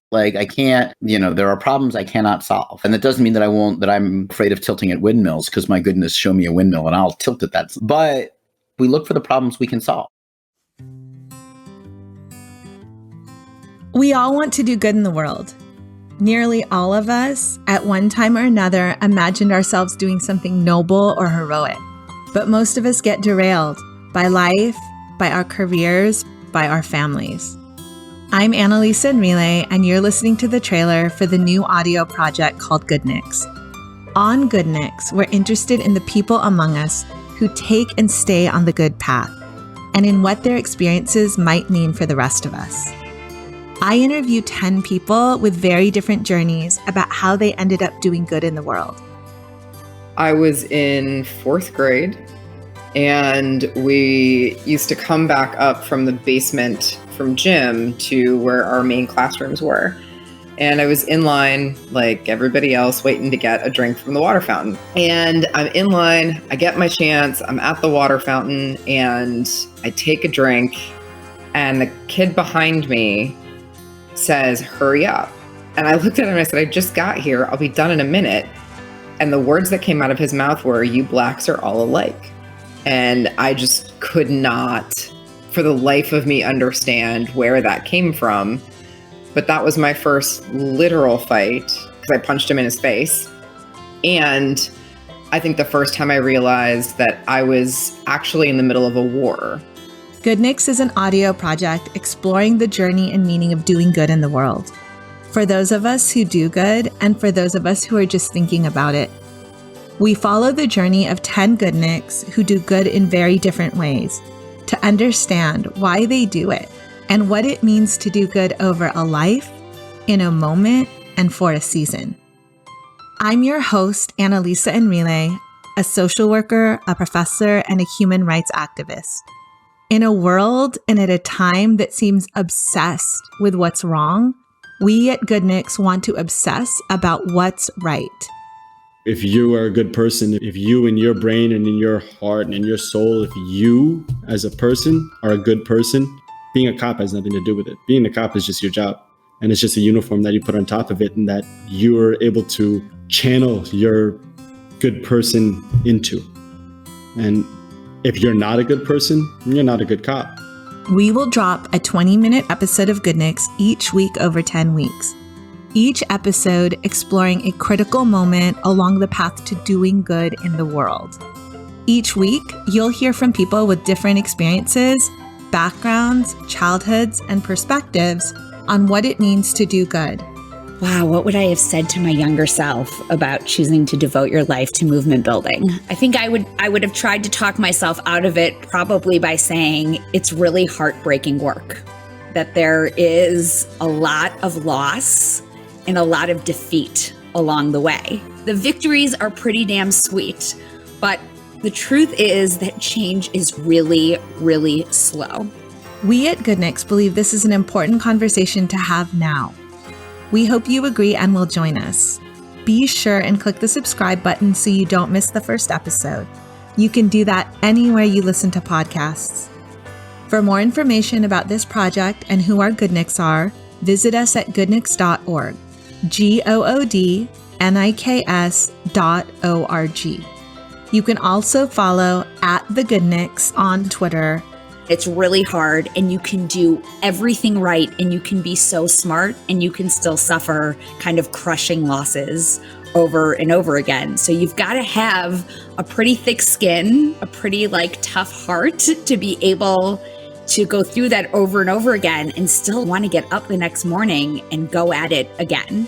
Like I can't, there are problems I cannot solve. And that doesn't mean that I'm afraid of tilting at windmills because my goodness, show me a windmill and I'll tilt at that. But we look for the problems we can solve. We all want to do good in the world. Nearly all of us, at one time or another, imagined ourselves doing something noble or heroic. But most of us get derailed by life, by our careers, by our families. I'm Annalisa Enrile, and you're listening to the trailer for the new audio project called Goodniks. On Goodniks, we're interested in the people among us who take and stay on the good path, and in what their experiences might mean for the rest of us. I interview 10 people with very different journeys about how they ended up doing good in the world. I was in 4th grade, and we used to come back up from the basement from gym to where our main classrooms were. And I was in line like everybody else waiting to get a drink from the water fountain. And I'm in line, I get my chance, I'm at the water fountain and I take a drink and the kid behind me says, "Hurry up." And I looked at him and I said, "I just got here, I'll be done in a minute." And the words that came out of his mouth were, "You blacks are all alike." And I just could not, for the life of me, understand where that came from. But that was my first literal fight because I punched him in his face. And I think the first time I realized that I was actually in the middle of a war. Goodniks is an audio project exploring the journey and meaning of doing good in the world. For those of us who do good, and for those of us who are just thinking about it. We follow the journey of 10 Goodniks who do good in very different ways to understand why they do it and what it means to do good over a life, in a moment, and for a season. I'm your host, Annalisa Enrile, a social worker, a professor, and a human rights activist. In a world and at a time that seems obsessed with what's wrong, we at Goodniks want to obsess about what's right. If you are a good person, if you in your brain and in your heart and in your soul, if you as a person are a good person, being a cop has nothing to do with it. Being a cop is just your job. And it's just a uniform that you put on top of it and that you're able to channel your good person into. And if you're not a good person, you're not a good cop. We will drop a 20-minute episode of Goodniks each week over 10 weeks. Each episode exploring a critical moment along the path to doing good in the world. Each week, you'll hear from people with different experiences, backgrounds, childhoods, and perspectives on what it means to do good. Wow, what would I have said to my younger self about choosing to devote your life to movement building? I think I would have tried to talk myself out of it, probably by saying it's really heartbreaking work, that there is a lot of loss and a lot of defeat along the way. The victories are pretty damn sweet, but the truth is that change is really, really slow. We at Goodniks believe this is an important conversation to have now. We hope you agree and will join us. Be sure and click the subscribe button so you don't miss the first episode. You can do that anywhere you listen to podcasts. For more information about this project and who our Goodniks are, visit us at goodniks.org. GOODNIKS.org. You can also follow @TheGoodniks on Twitter. It's really hard and you can do everything right and you can be so smart and you can still suffer kind of crushing losses over and over again. So you've got to have a pretty thick skin, a pretty tough heart to be able to go through that over and over again and still want to get up the next morning and go at it again.